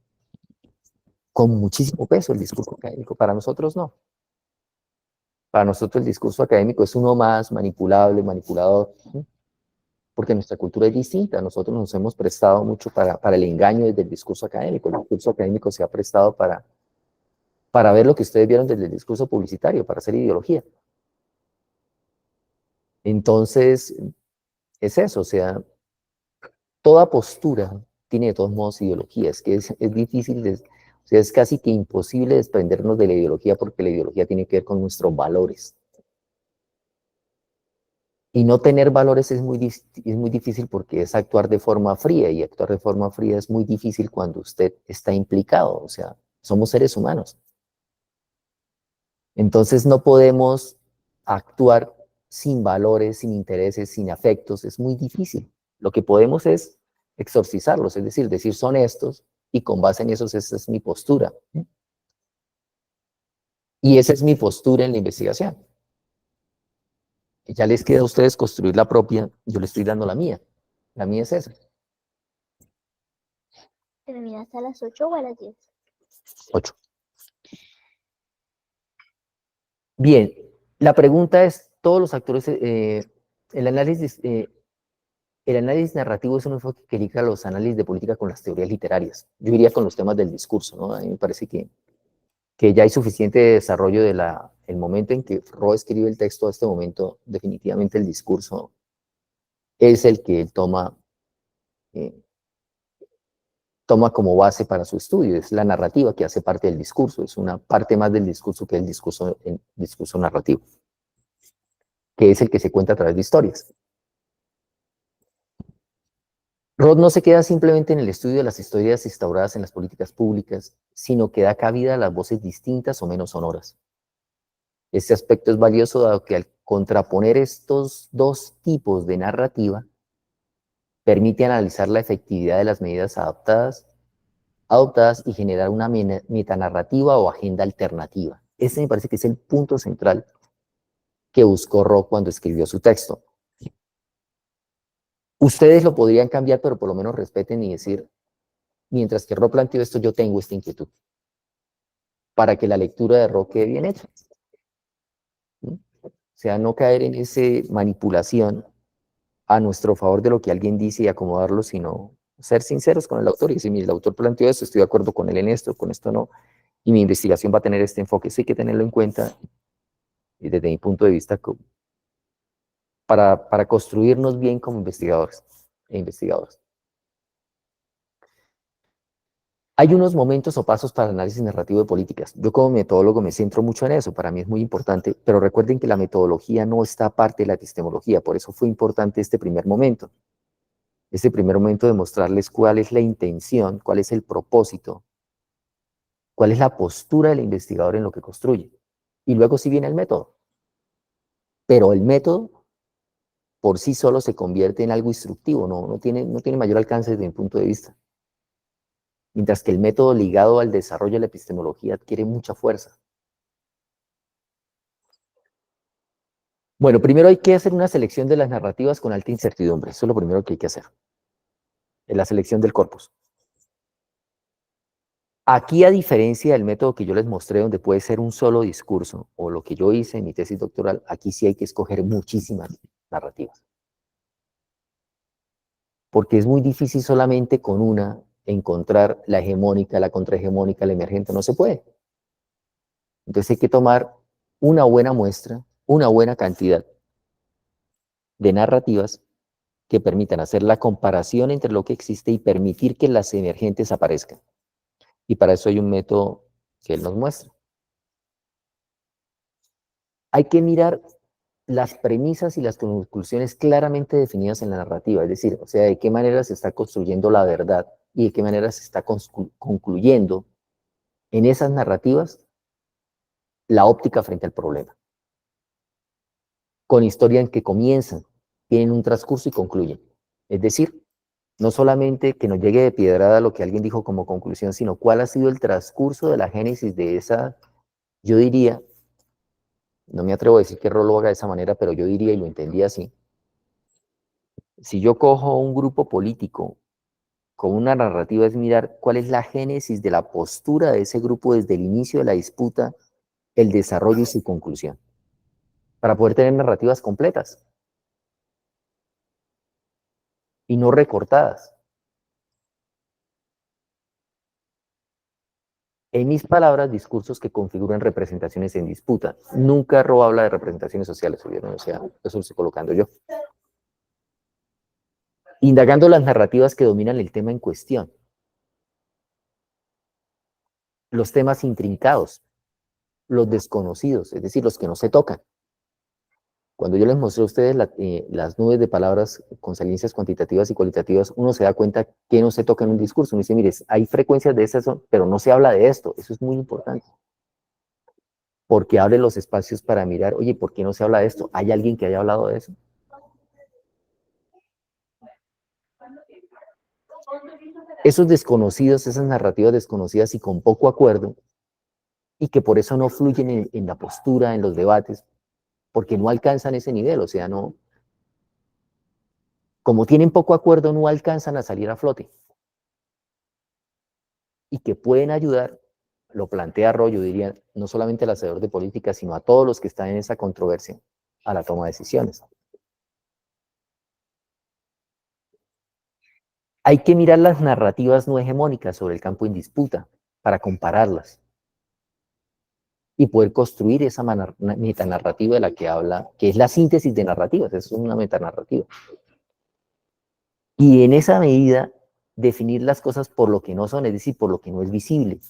con muchísimo peso el discurso académico. Para nosotros no. Para nosotros el discurso académico es uno más manipulable, manipulador, ¿sí? Porque nuestra cultura es distinta. Nosotros nos hemos prestado mucho para el engaño desde el discurso académico. El discurso académico se ha prestado para ver lo que ustedes vieron desde el discurso publicitario, para hacer ideología. Entonces, es eso, o sea, toda postura tiene de todos modos ideología. Es que es difícil, o sea, es casi que imposible desprendernos de la ideología porque la ideología tiene que ver con nuestros valores. Y no tener valores es muy difícil porque es actuar de forma fría, y actuar de forma fría es muy difícil cuando usted está implicado, o sea, somos seres humanos. Entonces no podemos actuar sin valores, sin intereses, sin afectos, es muy difícil. Lo que podemos es exorcizarlos, es decir son estos y con base en eso esa es mi postura. Y esa es mi postura en la investigación. Ya les queda a ustedes construir la propia, yo les estoy dando la mía. La mía es esa. ¿Terminaste a las 8 o a las 10? 8. Bien, la pregunta es, todos los actores, el análisis narrativo es un enfoque que liga los análisis de política con las teorías literarias. Yo iría con los temas del discurso, ¿no? A mí me parece que ya hay suficiente desarrollo el momento en que Roe escribe el texto. A este momento, definitivamente el discurso es el que él eh, toma como base para su estudio, es la narrativa que hace parte del discurso, es una parte más del discurso que el discurso narrativo, que es el que se cuenta a través de historias. Roth no se queda simplemente en el estudio de las historias instauradas en las políticas públicas, sino que da cabida a las voces distintas o menos sonoras. Este aspecto es valioso dado que al contraponer estos dos tipos de narrativa, permite analizar la efectividad de las medidas adoptadas y generar una metanarrativa o agenda alternativa. Ese me parece que es el punto central que buscó Roth cuando escribió su texto. Ustedes lo podrían cambiar, pero por lo menos respeten y decir, mientras que Roth planteó esto, yo tengo esta inquietud, para que la lectura de Roth quede bien hecha. ¿Sí? O sea, no caer en esa manipulación a nuestro favor de lo que alguien dice y acomodarlo, sino ser sinceros con el autor y decir, mire, el autor planteó esto, estoy de acuerdo con él en esto, con esto no, y mi investigación va a tener este enfoque. Eso hay que tenerlo en cuenta desde mi punto de vista para construirnos bien como investigadores e investigadoras. Hay unos momentos o pasos para el análisis narrativo de políticas. Yo como metodólogo me centro mucho en eso, para mí es muy importante, pero recuerden que la metodología no está aparte de la epistemología, por eso fue importante este primer momento. Este primer momento de mostrarles cuál es la intención, cuál es el propósito, cuál es la postura del investigador en lo que construye. Y luego sí viene el método. Pero el método por sí solo se convierte en algo instructivo, no tiene mayor alcance desde mi punto de vista. Mientras que el método ligado al desarrollo de la epistemología adquiere mucha fuerza. Bueno, primero hay que hacer una selección de las narrativas con alta incertidumbre. Eso es lo primero que hay que hacer. Es la selección del corpus. Aquí, a diferencia del método que yo les mostré, donde puede ser un solo discurso, o lo que yo hice en mi tesis doctoral, aquí sí hay que escoger muchísimas narrativas. Porque es muy difícil solamente con una encontrar la hegemónica, la contrahegemónica, la emergente, no se puede. Entonces hay que tomar una buena muestra, una buena cantidad de narrativas que permitan hacer la comparación entre lo que existe y permitir que las emergentes aparezcan. Y para eso hay un método que él nos muestra. Hay que mirar las premisas y las conclusiones claramente definidas en la narrativa, es decir, o sea, de qué manera se está construyendo la verdad y de qué manera se está concluyendo en esas narrativas la óptica frente al problema, con historia en que comienzan, tienen un transcurso y concluyen. Es decir, no solamente que nos llegue de piedrada lo que alguien dijo como conclusión, sino cuál ha sido el transcurso de la génesis de esa, yo diría, no me atrevo a decir que Rol lo haga de esa manera, pero yo diría y lo entendí así. Si yo cojo un grupo político con una narrativa, es mirar cuál es la génesis de la postura de ese grupo desde el inicio de la disputa, el desarrollo y su conclusión, para poder tener narrativas completas y no recortadas. En mis palabras, discursos que configuran representaciones en disputa. Nunca Ro habla de representaciones sociales, ¿no? O sea, eso lo estoy colocando yo. Indagando las narrativas que dominan el tema en cuestión. Los temas intrincados, los desconocidos, es decir, los que no se tocan. Cuando yo les mostré a ustedes las nubes de palabras con saliencias cuantitativas y cualitativas, uno se da cuenta que no se toca en un discurso. Uno dice, mire, hay frecuencias de esas, pero no se habla de esto. Eso es muy importante. Porque abre los espacios para mirar, oye, ¿por qué no se habla de esto? ¿Hay alguien que haya hablado de eso? Esos desconocidos, esas narrativas desconocidas y con poco acuerdo, y que por eso no fluyen en la postura, en los debates, porque no alcanzan ese nivel, o sea, no, como tienen poco acuerdo, no alcanzan a salir a flote. Y que pueden ayudar, lo plantea Arroyo, diría, no solamente al hacedor de política, sino a todos los que están en esa controversia, a la toma de decisiones. Hay que mirar las narrativas no hegemónicas sobre el campo en disputa para compararlas y poder construir esa metanarrativa de la que habla, que es la síntesis de narrativas, es una metanarrativa. Y en esa medida, definir las cosas por lo que no son, es decir, por lo que no es visible.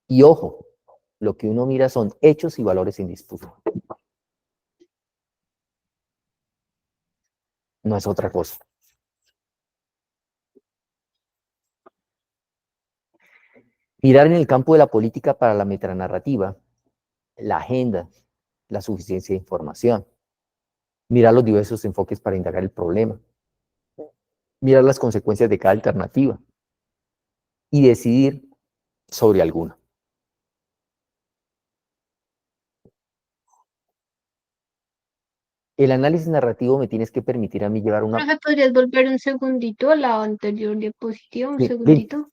Y ojo, lo que uno mira son hechos y valores en disputa. No es otra cosa. Mirar en el campo de la política para la metanarrativa, la agenda, la suficiencia de información. Mirar los diversos enfoques para indagar el problema. Mirar las consecuencias de cada alternativa. Y decidir sobre alguna. El análisis narrativo me tienes que permitir a mí llevar una... Profe, ¿podrías volver un segundito a la anterior diapositiva? Un Dime. segundito.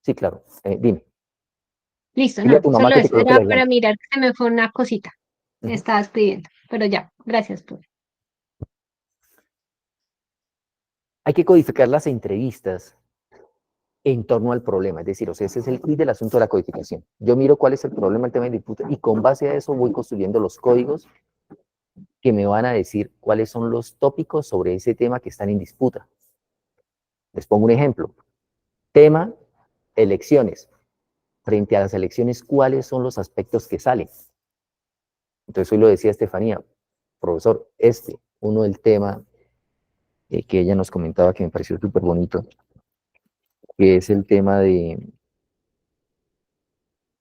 Sí, claro. Dime. Listo, Dile a no, tu mamá solo que te eso. coloque Era las para llantas. mirar que se me fue una cosita. Me Ujú. estaba escribiendo, pero ya, gracias, profe. Hay que codificar las entrevistas en torno al problema, es decir, o sea, ese es el quid del asunto de la codificación. Yo miro cuál es el problema, el tema de disputa, y con base a eso voy construyendo los códigos que me van a decir cuáles son los tópicos sobre ese tema que están en disputa. Les pongo un ejemplo. Tema, elecciones. Frente a las elecciones, ¿cuáles son los aspectos que salen? Entonces hoy lo decía Estefanía, profesor, uno del tema que ella nos comentaba que me pareció súper bonito, que es el tema de,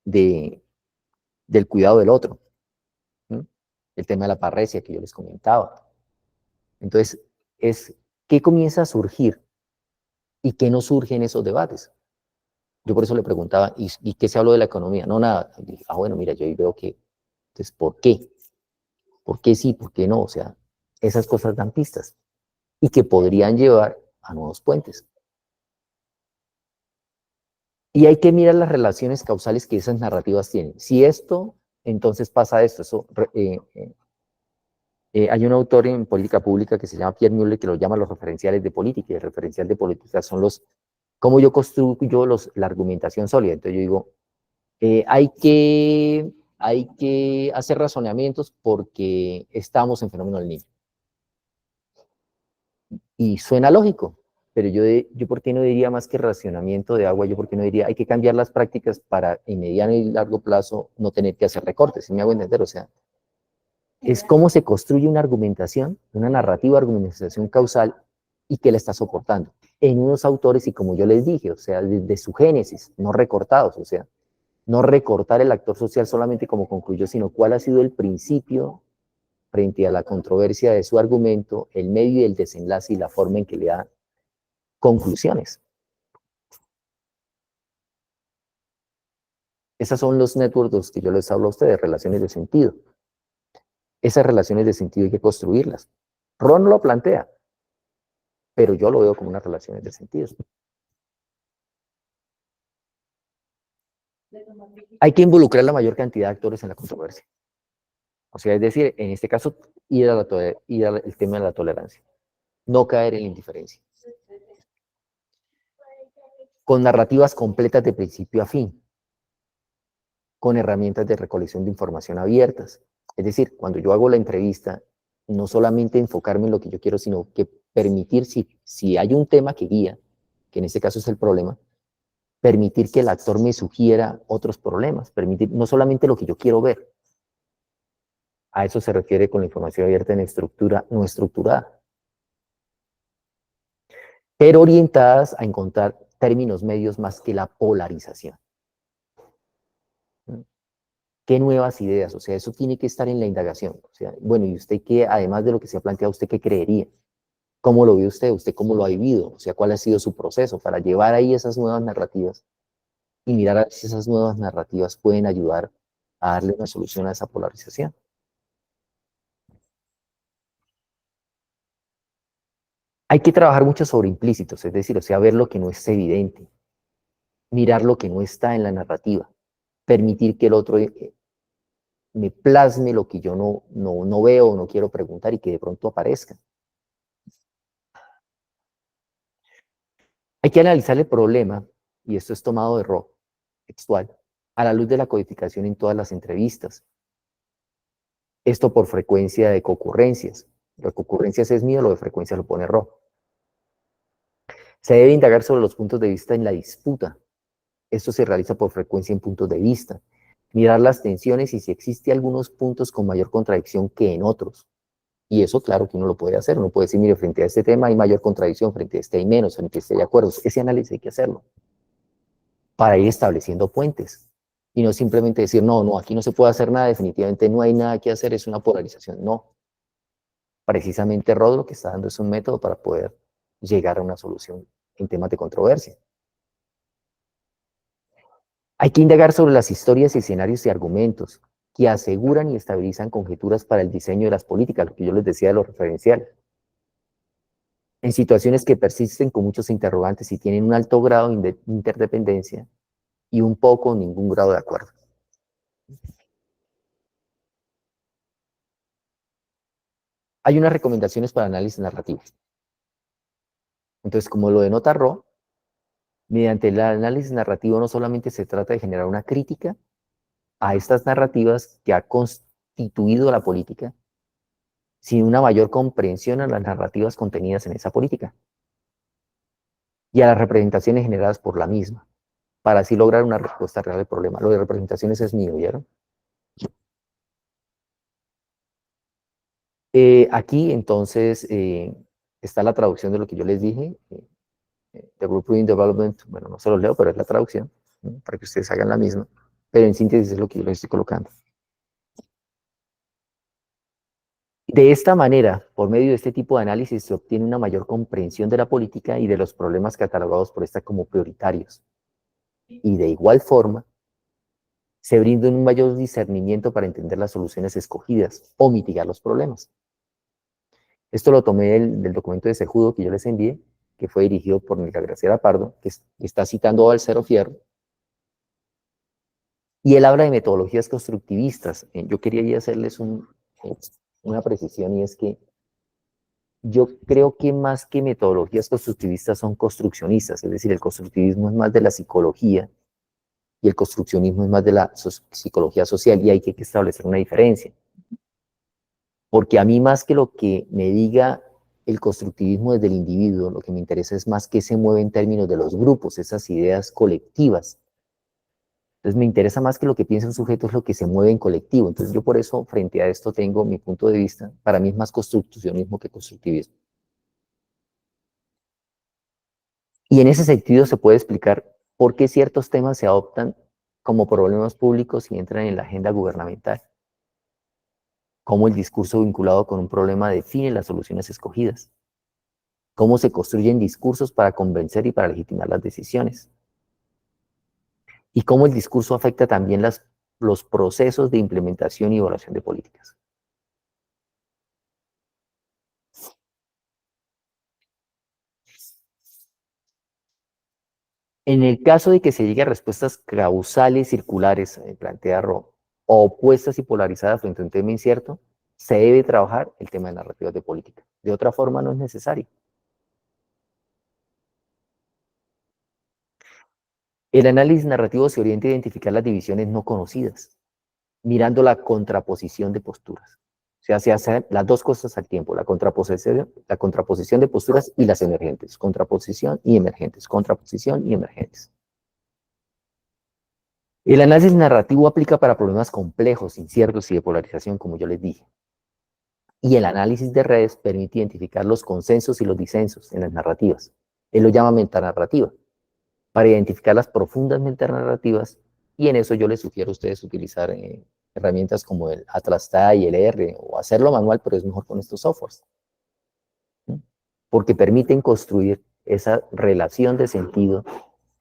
del cuidado del otro, ¿no? El tema de la parresia que yo les comentaba. Entonces, es qué comienza a surgir y qué no surge en esos debates. Yo por eso le preguntaba, ¿y qué se habló de la economía? No, nada. Y dije, bueno, mira, yo ahí veo que, entonces, ¿por qué? ¿Por qué sí? ¿Por qué no? O sea, esas cosas dan pistas y que podrían llevar a nuevos puentes. Y hay que mirar las relaciones causales que esas narrativas tienen. Si esto, entonces pasa esto. Hay un autor en política pública que se llama Pierre Müller que lo llama los referenciales de política. Y el referencial de política son cómo yo construyo la argumentación sólida. Entonces yo digo, hay que hacer razonamientos porque estamos en fenómeno del niño. Y suena lógico, pero yo por qué no diría más que racionamiento de agua, yo por qué no diría hay que cambiar las prácticas para en mediano y largo plazo no tener que hacer recortes, ¿sí me hago entender? O sea, es cómo se construye una argumentación, una narrativa, argumentación causal y que la está soportando en unos autores y como yo les dije, o sea, desde su génesis, no recortados, o sea, no recortar el actor social solamente como concluyó, sino cuál ha sido el principio frente a la controversia de su argumento, el medio y el desenlace y la forma en que le da conclusiones. Esos son los networks que yo les hablo a ustedes, relaciones de sentido. Esas relaciones de sentido hay que construirlas. Ron lo plantea, pero yo lo veo como unas relaciones de sentido. Hay que involucrar la mayor cantidad de actores en la controversia. O sea, es decir, en este caso, ir al tema de la tolerancia. No caer en la indiferencia. Con narrativas completas de principio a fin. Con herramientas de recolección de información abiertas. Es decir, cuando yo hago la entrevista, no solamente enfocarme en lo que yo quiero, sino que permitir, si hay un tema que guía, que en este caso es el problema, permitir que el actor me sugiera otros problemas, permitir no solamente lo que yo quiero ver. A eso se refiere con la información abierta en estructura no estructurada. Pero orientadas a encontrar términos medios más que la polarización. ¿Qué nuevas ideas? O sea, eso tiene que estar en la indagación. O sea, bueno, ¿y usted qué, además de lo que se ha planteado, usted qué creería? ¿Cómo lo ve usted? ¿Usted cómo lo ha vivido? O sea, ¿cuál ha sido su proceso para llevar ahí esas nuevas narrativas y mirar a ver si esas nuevas narrativas pueden ayudar a darle una solución a esa polarización? Hay que trabajar mucho sobre implícitos, es decir, o sea, ver lo que no es evidente, mirar lo que no está en la narrativa, permitir que el otro me plasme lo que yo no veo o no quiero preguntar y que de pronto aparezca. Hay que analizar el problema, y esto es tomado de Roth, textual, a la luz de la codificación en todas las entrevistas. Esto por frecuencia de concurrencias. Lo de concurrencias es mío, lo de frecuencia lo pone Roth. Se debe indagar sobre los puntos de vista en la disputa. Esto se realiza por frecuencia en puntos de vista. Mirar las tensiones y si existe algunos puntos con mayor contradicción que en otros. Y eso, claro, que uno lo puede hacer. Uno puede decir, mire, frente a este tema hay mayor contradicción, frente a este hay menos, frente a este hay acuerdos. Ese análisis hay que hacerlo para ir estableciendo puentes. Y no simplemente decir, no, aquí no se puede hacer nada, definitivamente no hay nada que hacer, es una polarización. No. Precisamente Roth lo que está dando es un método para poder llegar a una solución en temas de controversia. Hay que indagar sobre las historias, escenarios y argumentos que aseguran y estabilizan conjeturas para el diseño de las políticas, lo que yo les decía de los referenciales. En situaciones que persisten con muchos interrogantes y tienen un alto grado de interdependencia y un poco o ningún grado de acuerdo. Hay unas recomendaciones para análisis narrativo. Entonces, como lo denota Roth, mediante el análisis narrativo no solamente se trata de generar una crítica a estas narrativas que ha constituido la política, sino una mayor comprensión a las narrativas contenidas en esa política y a las representaciones generadas por la misma, para así lograr una respuesta real al problema. Lo de representaciones es mío, ¿vieron? Aquí entonces está la traducción de lo que yo les dije, The Group Reading Development, bueno, no se los leo, pero es la traducción, ¿no? Para que ustedes hagan la misma, pero en síntesis es lo que yo les estoy colocando. De esta manera, por medio de este tipo de análisis, se obtiene una mayor comprensión de la política y de los problemas catalogados por esta como prioritarios. Y de igual forma, se brinda un mayor discernimiento para entender las soluciones escogidas o mitigar los problemas. Esto lo tomé del documento de Cejudo que yo les envié, que fue dirigido por Milka Graciela Pardo, que está citando a Alcero Fierro, y él habla de metodologías constructivistas. Yo quería hacerles una precisión, y es que yo creo que más que metodologías constructivistas son construccionistas, es decir, el constructivismo es más de la psicología y el construccionismo es más de la psicología social, y hay que establecer una diferencia. Porque a mí más que lo que me diga el constructivismo desde el individuo, lo que me interesa es más qué se mueve en términos de los grupos, esas ideas colectivas. Entonces me interesa más que lo que piensa un sujeto es lo que se mueve en colectivo. Entonces yo por eso frente a esto tengo mi punto de vista. Para mí es más construccionismo que constructivismo. Y en ese sentido se puede explicar por qué ciertos temas se adoptan como problemas públicos y entran en la agenda gubernamental. Cómo el discurso vinculado con un problema define las soluciones escogidas. Cómo se construyen discursos para convencer y para legitimar las decisiones. Y cómo el discurso afecta también los procesos de implementación y evaluación de políticas. En el caso de que se llegue a respuestas causales circulares, plantea Ro, o opuestas y polarizadas frente a un tema incierto, se debe trabajar el tema de narrativas de política. De otra forma no es necesario. El análisis narrativo se orienta a identificar las divisiones no conocidas, mirando la contraposición de posturas. O sea, se hacen las dos cosas al tiempo, la contraposición de posturas y las emergentes, contraposición y emergentes, contraposición y emergentes. El análisis narrativo aplica para problemas complejos, inciertos y de polarización, como yo les dije. Y el análisis de redes permite identificar los consensos y los disensos en las narrativas. Él lo llama metanarrativa, para identificar las profundas metanarrativas, y en eso yo les sugiero a ustedes utilizar herramientas como el Atlas TAI, el R, o hacerlo manual, pero es mejor con estos softwares, ¿sí? Porque permiten construir esa relación de sentido,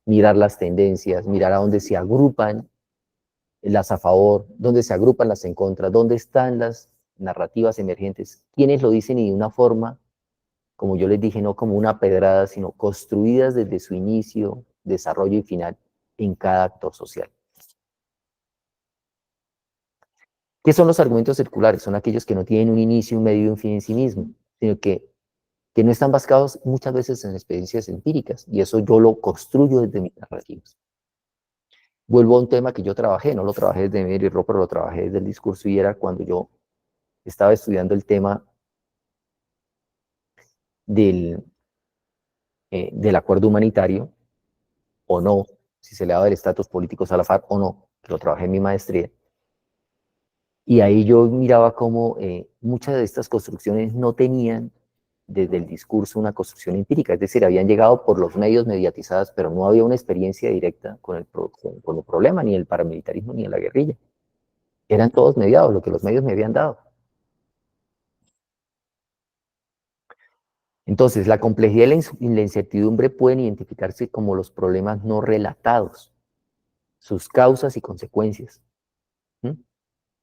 mirar las tendencias, mirar a dónde se agrupan las a favor, dónde se agrupan las en contra, dónde están las narrativas emergentes, quiénes lo dicen y de una forma, como yo les dije, no como una pedrada, sino construidas desde su inicio, desarrollo y final en cada actor social. ¿Qué son los argumentos circulares? Son aquellos que no tienen un inicio, un medio y un fin en sí mismo, sino que no están basados muchas veces en experiencias empíricas, y eso yo lo construyo desde mis narrativas. Vuelvo a un tema que yo trabajé, no lo trabajé desde Mary Rowe, pero lo trabajé desde el discurso, y era cuando yo estaba estudiando el tema del acuerdo humanitario, o no, si se le daba el estatus político a la FARC o no, que lo trabajé en mi maestría. Y ahí yo miraba cómo muchas de estas construcciones no tenían desde el discurso una construcción empírica, es decir, habían llegado por los medios mediatizadas, pero no había una experiencia directa con el problema, ni el paramilitarismo, ni la guerrilla. Eran todos mediados, lo que los medios me habían dado. Entonces, la complejidad y la incertidumbre pueden identificarse como los problemas no relatados, sus causas y consecuencias, ¿sí?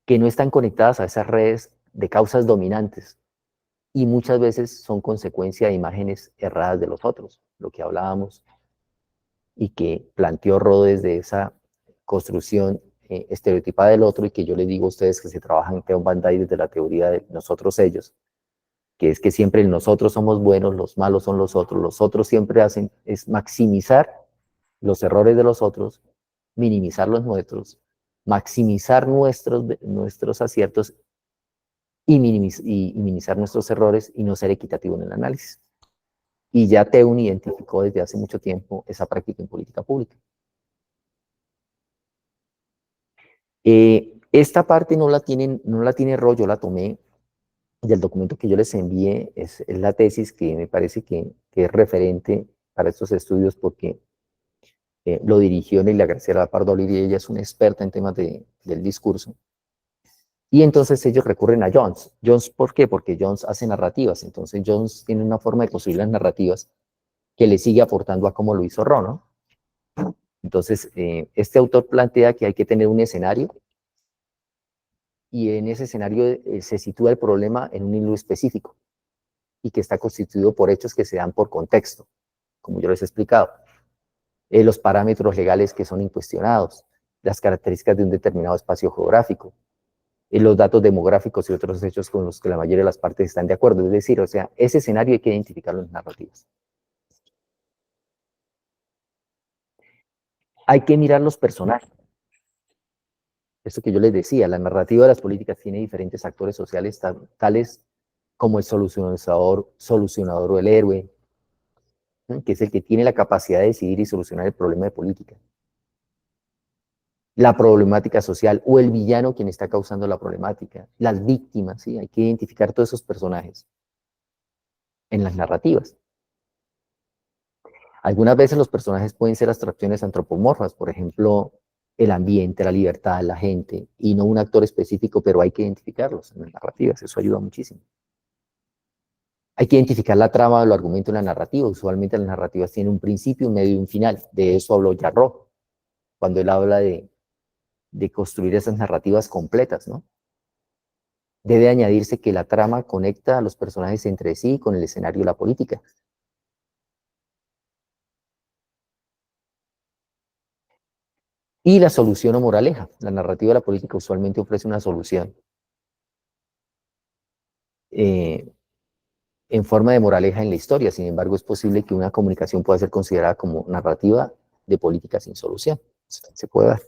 Que no están conectadas a esas redes de causas dominantes y muchas veces son consecuencia de imágenes erradas de los otros, lo que hablábamos y que planteó Rhodes de esa construcción estereotipada del otro, y que yo les digo a ustedes que se trabajan en Theo Van Dyke desde la teoría de nosotros ellos, que es que siempre nosotros somos buenos, los malos son los otros siempre hacen, es maximizar los errores de los otros, minimizar los nuestros, maximizar nuestros aciertos y minimizar nuestros errores y no ser equitativo en el análisis. Y ya Teun identificó desde hace mucho tiempo esa práctica en política pública. Esta parte no la tiene Roy, yo la tomé del documento que yo les envié, es la tesis que me parece que es referente para estos estudios, porque lo dirigió Nelia Graciela Pardolir, y ella es una experta en temas del discurso. Y entonces ellos recurren a Jones. Jones, ¿por qué? Porque Jones hace narrativas. Entonces Jones tiene una forma de construir las narrativas que le sigue aportando a cómo lo hizo Ro, ¿no? Entonces, este autor plantea que hay que tener un escenario, y en ese escenario se sitúa el problema en un hilo específico y que está constituido por hechos que se dan por contexto, como yo les he explicado. Los parámetros legales que son incuestionados, las características de un determinado espacio geográfico, los datos demográficos y otros hechos con los que la mayoría de las partes están de acuerdo. Es decir, o sea, ese escenario hay que identificarlo en narrativas. Hay que mirar los personajes. Esto que yo les decía, la narrativa de las políticas tiene diferentes actores sociales tales como el solucionador o el héroe, que es el que tiene la capacidad de decidir y solucionar el problema de política. La problemática social o el villano quien está causando la problemática, las víctimas, ¿sí? Hay que identificar todos esos personajes en las narrativas. Algunas veces los personajes pueden ser abstracciones antropomorfas, por ejemplo, el ambiente, la libertad, la gente, y no un actor específico, pero hay que identificarlos en las narrativas, eso ayuda muchísimo. Hay que identificar la trama o el argumento en la narrativa. Usualmente las narrativas tienen un principio, un medio y un final. De eso habló Jarro, cuando él habla de construir esas narrativas completas, ¿no? Debe añadirse que la trama conecta a los personajes entre sí con el escenario de la política. Y la solución o moraleja. La narrativa de la política usualmente ofrece una solución en forma de moraleja en la historia. Sin embargo, es posible que una comunicación pueda ser considerada como narrativa de política sin solución. Se puede dar.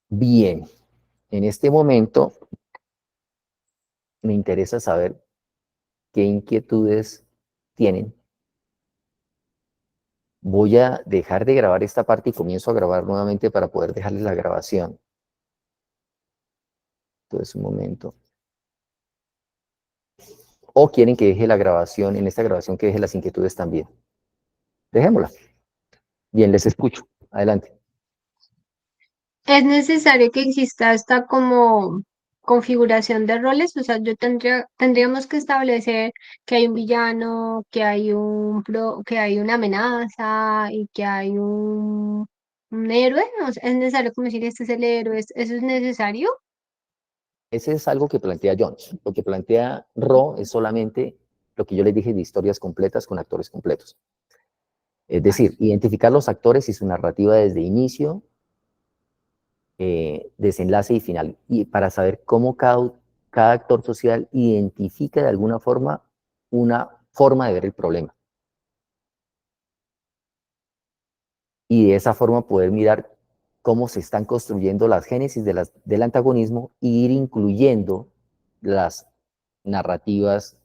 Bien, en este momento me interesa saber qué inquietudes tienen. Voy a dejar de grabar esta parte y comienzo a grabar nuevamente para poder dejarles la grabación. Entonces, un momento. O quieren que deje la grabación, en esta grabación que deje las inquietudes también. Dejémosla. Bien, les escucho. Adelante. ¿Es necesario que exista esta como configuración de roles? O sea, tendríamos que establecer que hay un villano, que hay que hay una amenaza y que hay un héroe. O sea, ¿es necesario como decir este es el héroe? ¿Eso es necesario? Ese es algo que plantea Jones. Lo que plantea Ro es solamente lo que yo les dije de historias completas con actores completos. Es decir, identificar los actores y su narrativa desde inicio, desenlace y final, y para saber cómo cada actor social identifica de alguna forma una forma de ver el problema. Y de esa forma poder mirar cómo se están construyendo las génesis del antagonismo e ir incluyendo las narrativas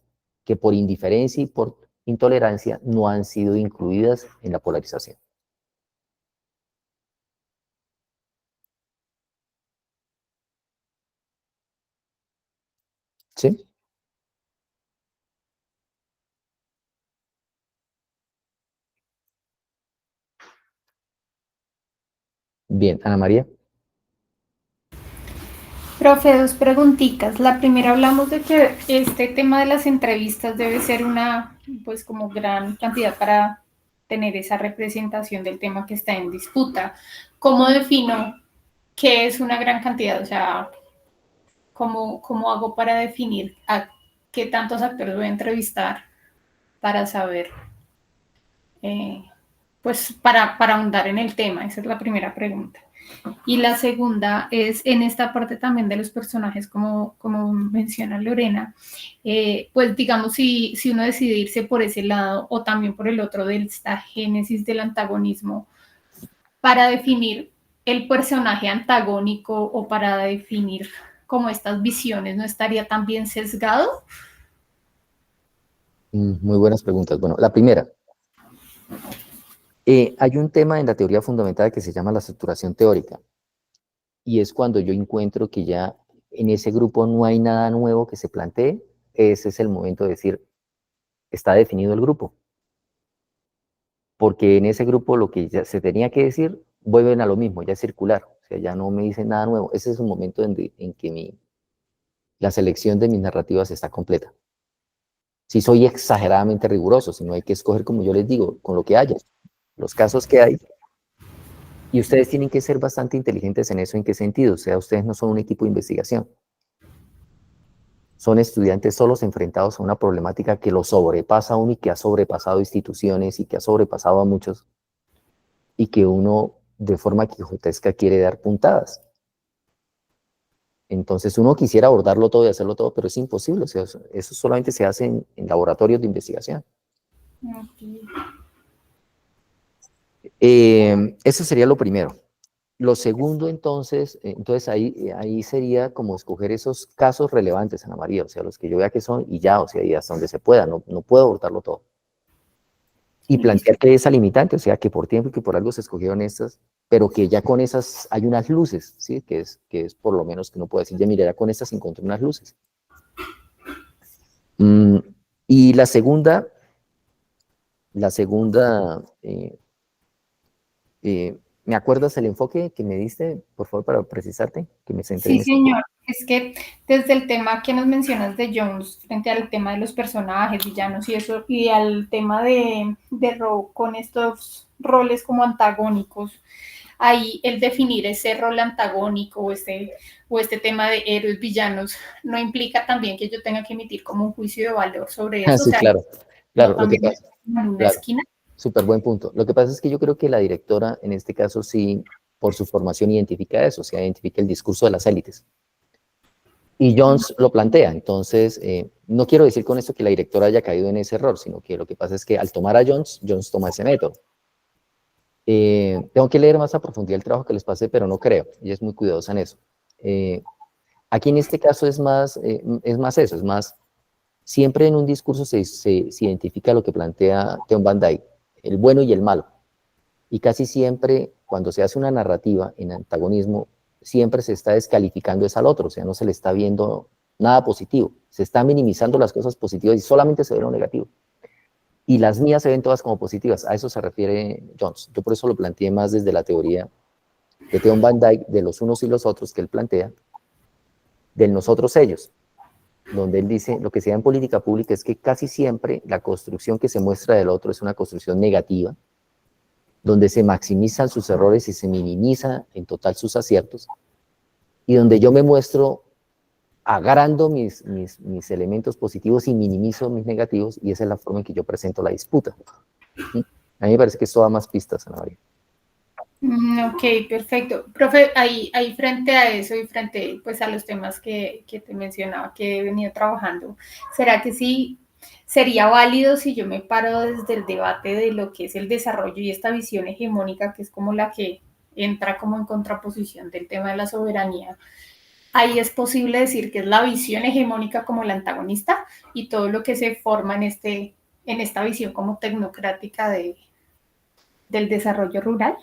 que por indiferencia y por intolerancia no han sido incluidas en la polarización. ¿Sí? Bien, Ana María. Profe, dos preguntitas. La primera, hablamos de que este tema de las entrevistas debe ser una, pues como gran cantidad para tener esa representación del tema que está en disputa. ¿Cómo defino qué es una gran cantidad? O sea, ¿cómo hago para definir a qué tantos actores voy a entrevistar para saber, pues para ahondar en el tema? Esa es la primera pregunta. Y la segunda es en esta parte también de los personajes, como menciona Lorena, pues digamos, si uno decide irse por ese lado o también por el otro de esta génesis del antagonismo, para definir el personaje antagónico o para definir como estas visiones, ¿no estaría también sesgado? Muy buenas preguntas. Bueno, la primera. Hay un tema en la teoría fundamental que se llama la estructuración teórica. Y es cuando yo encuentro que ya en ese grupo no hay nada nuevo que se plantee, ese es el momento de decir, está definido el grupo. Porque en ese grupo lo que ya se tenía que decir, vuelven a lo mismo, ya es circular, o sea, ya no me dicen nada nuevo. Ese es un momento en que la selección de mis narrativas está completa. Si soy exageradamente riguroso, si no hay que escoger, como yo les digo, con lo que haya, los casos que hay. Y ustedes tienen que ser bastante inteligentes en eso. ¿En qué sentido? O sea, ustedes no son un equipo de investigación. Son estudiantes solos enfrentados a una problemática que los sobrepasa a uno y que ha sobrepasado instituciones y que ha sobrepasado a muchos y que uno de forma quijotesca quiere dar puntadas. Entonces uno quisiera abordarlo todo y hacerlo todo, pero es imposible. O sea, eso solamente se hace en laboratorios de investigación. Okay. Eso sería lo primero. Lo segundo, entonces ahí sería como escoger esos casos relevantes, Ana María, o sea, los que yo vea que son y ya, o sea, y hasta donde se pueda, no puedo abordarlo todo. Y plantear que esa limitante, o sea, que por tiempo y que por algo se escogieron estas, pero que ya con esas hay unas luces, ¿sí? Que es por lo menos que uno puede decir, ya mira, ya con estas encontré unas luces. Y la segunda, ¿me acuerdas el enfoque que me diste, por favor, para precisarte? Que me centré en Sí, eso. señor. Es que desde el tema que nos mencionas de Jones, frente al tema de los personajes, villanos y eso, y al tema de Rogue con estos roles como antagónicos, ahí el definir ese rol antagónico o este tema de héroes, villanos, no implica también que yo tenga que emitir como un juicio de valor sobre eso. Sí, O sea, claro, no lo que también pasa, en una claro, esquina. súper buen punto. Lo que pasa es que yo creo que la directora, en este caso, sí, por su formación identifica eso, o sea, identifica el discurso de las élites. Y Jones lo plantea, entonces, no quiero decir con esto que la directora haya caído en ese error, sino que lo que pasa es que al tomar a Jones, Jones toma ese método. Tengo que leer más a profundidad el trabajo que les pasé, pero no creo, ella es muy cuidadosa en eso. Aquí en este caso es más eso, es más, siempre en un discurso se identifica lo que plantea Theon Van Dyke, el bueno y el malo. Y casi siempre, cuando se hace una narrativa en antagonismo, siempre se está descalificando es al otro, o sea, no se le está viendo nada positivo, se están minimizando las cosas positivas y solamente se ve lo negativo. Y las mías se ven todas como positivas, a eso se refiere Jones. Yo por eso lo planteé más desde la teoría de Theon Van Dyke, de los unos y los otros que él plantea, del nosotros ellos, donde él dice, lo que se da en política pública es que casi siempre la construcción que se muestra del otro es una construcción negativa, donde se maximizan sus errores y se minimiza en total sus aciertos, y donde yo me muestro agrando mis elementos positivos y minimizo mis negativos, y esa es la forma en que yo presento la disputa. A mí me parece que esto da más pistas, Ana María. Ok, perfecto. Profe, ahí frente a eso y frente pues, a los temas que te mencionaba que he venido trabajando, ¿será que sí sería válido si yo me paro desde el debate de lo que es el desarrollo y esta visión hegemónica, que es como la que entra como en contraposición del tema de la soberanía? Ahí es posible decir que es la visión hegemónica como la antagonista y todo lo que se forma en esta visión como tecnocrática del desarrollo rural.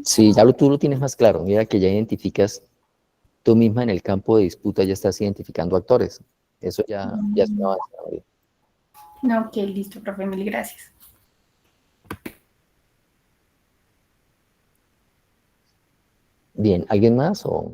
Sí, ya tú lo tienes más claro, mira que ya identificas, tú misma en el campo de disputa ya estás identificando actores, eso ya es un avance, Ana María. No, ok, listo, profe, mil gracias. Bien, ¿alguien más o...?